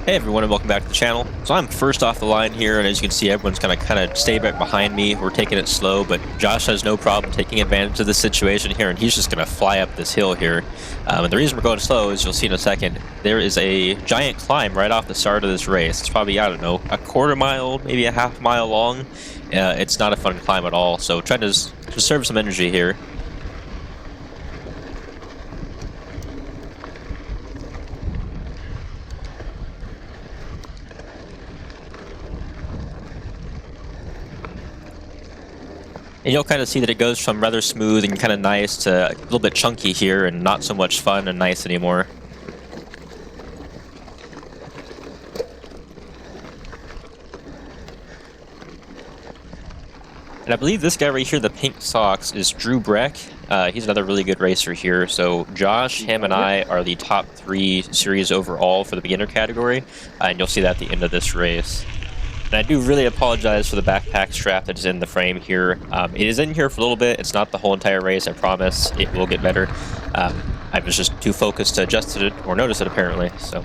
Hey everyone, and welcome back to the channel. So I'm first off the line here, and as you can see, everyone's kind of stay back behind me. We're taking it slow, but Josh has no problem taking advantage of this situation here, and he's just going to fly up this hill here. And the reason we're going slow is you'll see in a second. There is a giant climb right off the start of this race. It's probably, I don't know, a quarter mile, maybe a half mile long. It's not a fun climb at all. So trying to conserve some energy here. And you'll kind of see that it goes from rather smooth and kind of nice to a little bit chunky here and not so much fun and nice anymore. And I believe this guy right here, the pink socks, is Drew Breck. He's another really good racer here. So Josh, him, and I are the top 3 series overall for the beginner category. And you'll see that at the end of this race. And I do really apologize for the backpack strap that is in the frame here. It is in here for a little bit. It's not the whole entire race, I promise. It will get better. I was just too focused to adjust it or notice it, apparently. So.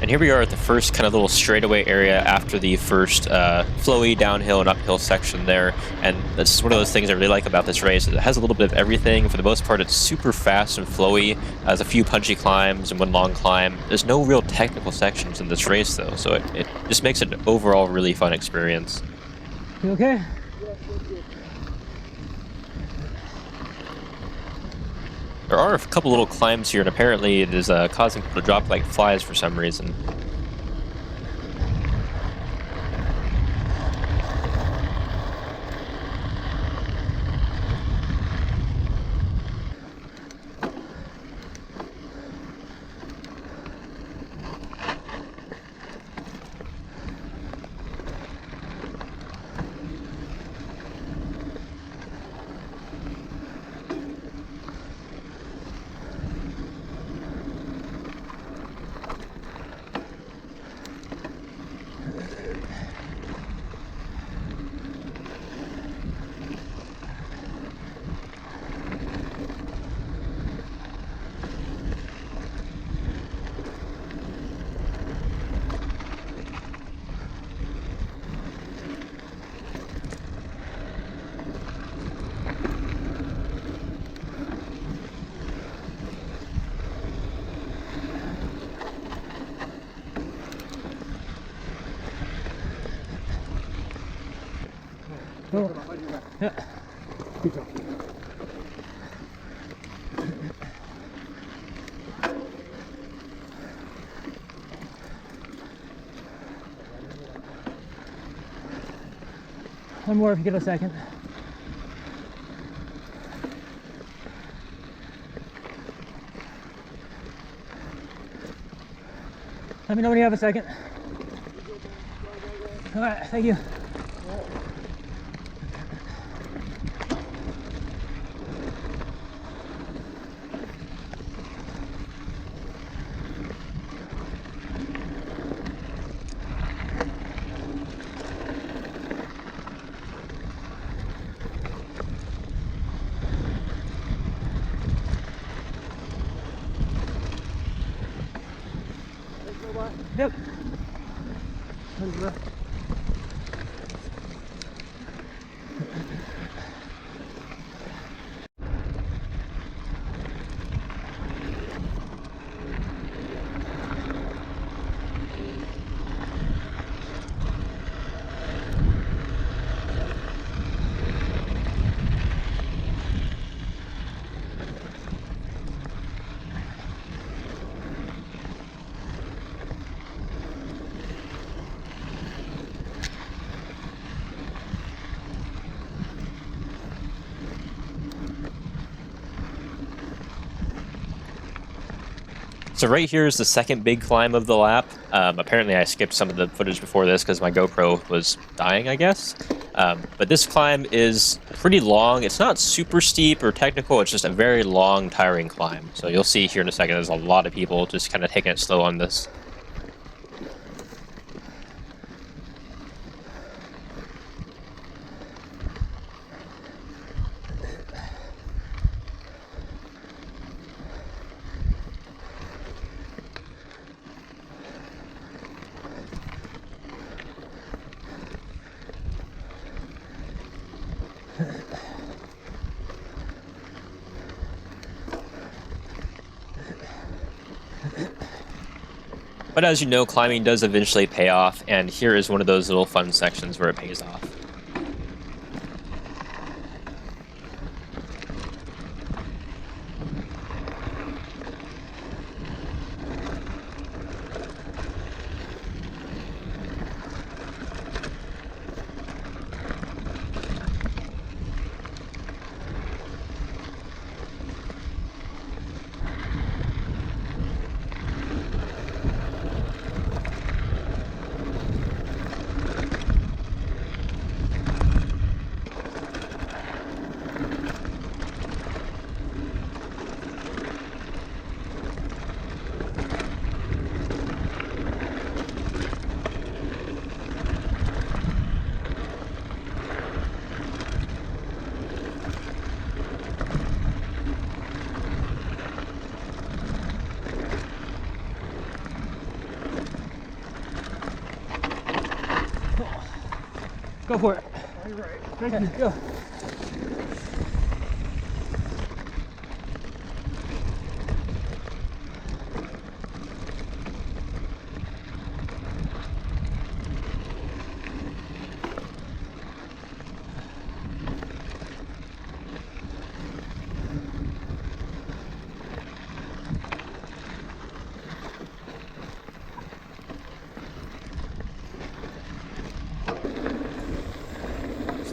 And here we are at the first kind of little straightaway area after the first flowy downhill and uphill section there. And that's one of those things I really like about this race. It has a little bit of everything. For the most part, it's super fast and flowy. There's a few punchy climbs and one long climb. There's no real technical sections in this race, though. So it just makes it an overall really fun experience. You okay? There are a couple little climbs here, and apparently it is causing people to drop like flies for some reason. Oh. Yeah. Good job. One more if you get a second. Let me know when you have a second. All right, thank you. Yep. So right here is the second big climb of the lap. Apparently I skipped some of the footage before this because my GoPro was dying, I guess. But this climb is pretty long. It's not super steep or technical. It's just a very long, tiring climb. So you'll see here in a second, there's a lot of people just kind of taking it slow on this. But as you know, climbing does eventually pay off, and here is one of those little fun sections where it pays off. Go for it. All right. Thank Okay, you. go.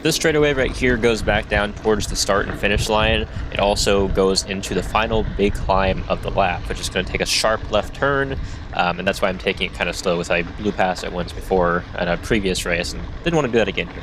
This straightaway right here goes back down towards the start and finish line. It also goes into the final big climb of the lap, which is going to take a sharp left turn, and that's why I'm taking it kind of slow, as I blew past it once before in a previous race and didn't want to do that again here.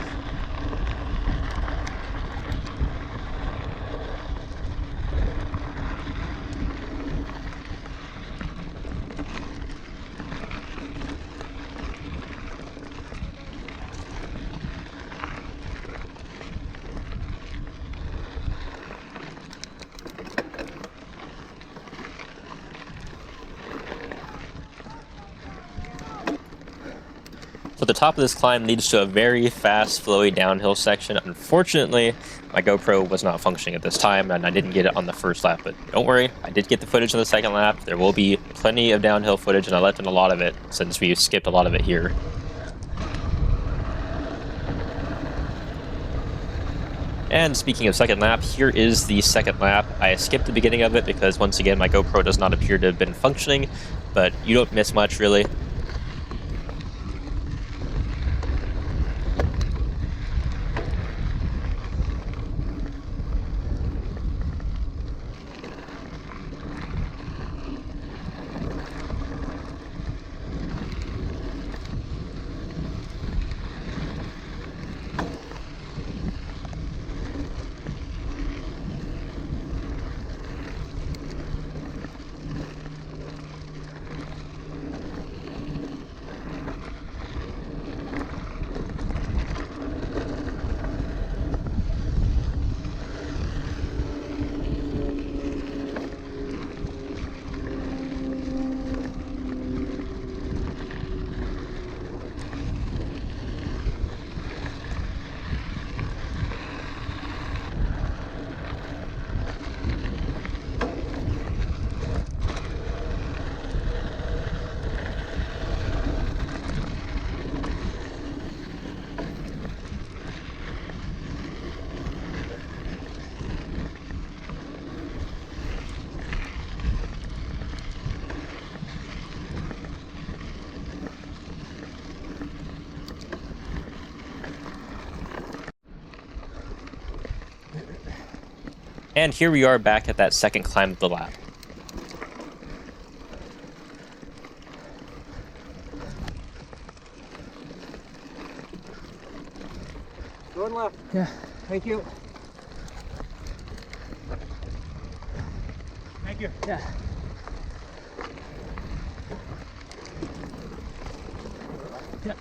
So the top of this climb leads to a very fast, flowy downhill section. Unfortunately, my GoPro was not functioning at this time, and I didn't get it on the first lap. But don't worry, I did get the footage on the second lap. There will be plenty of downhill footage, and I left in a lot of it since we skipped a lot of it here. And speaking of second lap, here is the second lap. I skipped the beginning of it because, once again, my GoPro does not appear to have been functioning, but you don't miss much, really. And here we are back at that second climb of the lap. Going left. Yeah. Thank you. Thank you. Yeah. Yeah.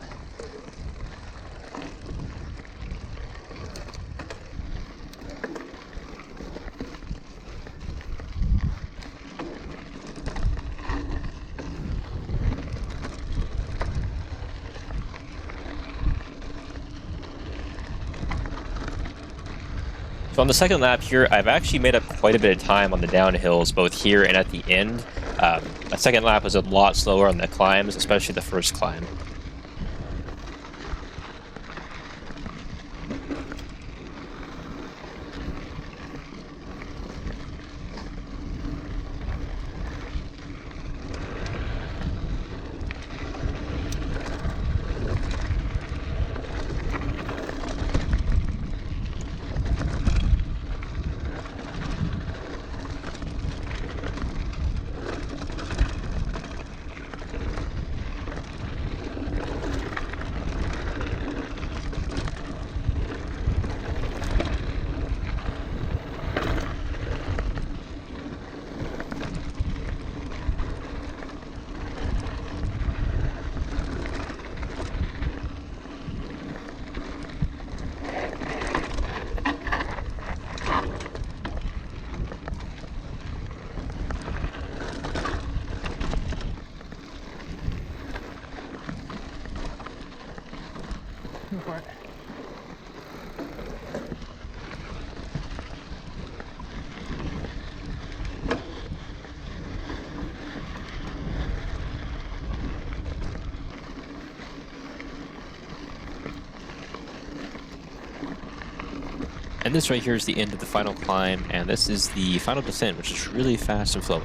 So on the second lap here, I've actually made up quite a bit of time on the downhills, both here and at the end. A second lap was a lot slower on the climbs, especially the first climb. Go for it. And this right here is the end of the final climb, and this is the final descent, which is really fast and flowy.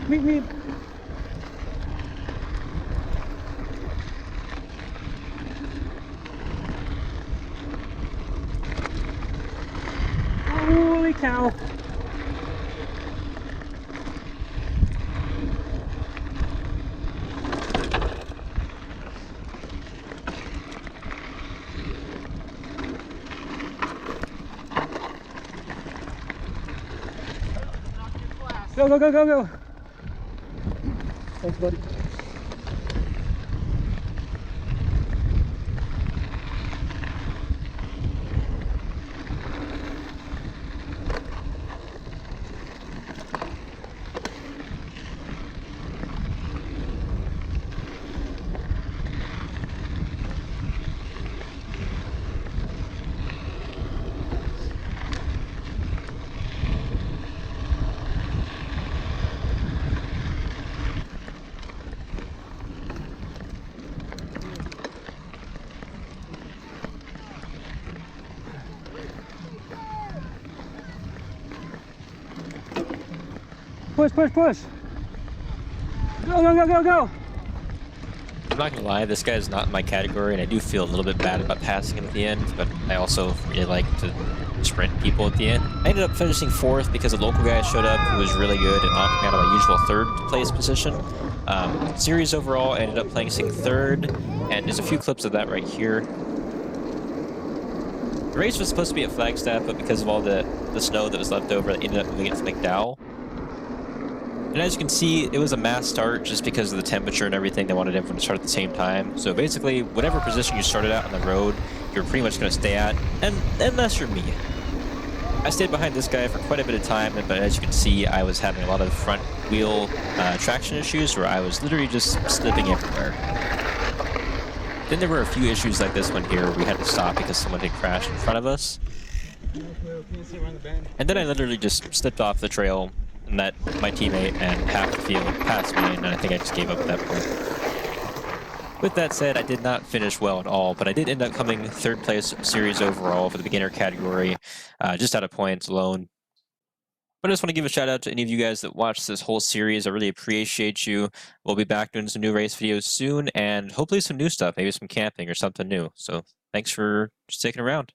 Meep. Holy cow. Go. Thanks, buddy. Push. Go. I'm not gonna lie, this guy is not in my category, and I do feel a little bit bad about passing him at the end, but I also really like to sprint people at the end. I ended up finishing 4th because a local guy showed up who was really good and knocked me out of my usual 3rd place position. Series overall, I ended up placing 3rd, and there's a few clips of that right here. The race was supposed to be at Flagstaff, but because of all the snow that was left over, I ended up moving it to McDowell. And as you can see, it was a mass start just because of the temperature and everything. They wanted everyone to start at the same time. So basically, whatever position you started at on the road, you're pretty much going to stay at, and unless you're me. I stayed behind this guy for quite a bit of time, but as you can see, I was having a lot of front wheel traction issues where I was literally just slipping everywhere. Then there were a few issues like this one here where we had to stop because someone had crashed in front of us. And then I literally just slipped off the trail, met my teammate, and half the field passed me, and I think I just gave up at that point. With that said, I did not finish well at all, but I did end up coming 3rd place series overall for the beginner category, just out of points alone. But I just want to give a shout out to any of you guys that watched this whole series. I really appreciate you. We'll be back doing some new race videos soon, and hopefully some new stuff, maybe some camping or something new. So thanks for sticking around.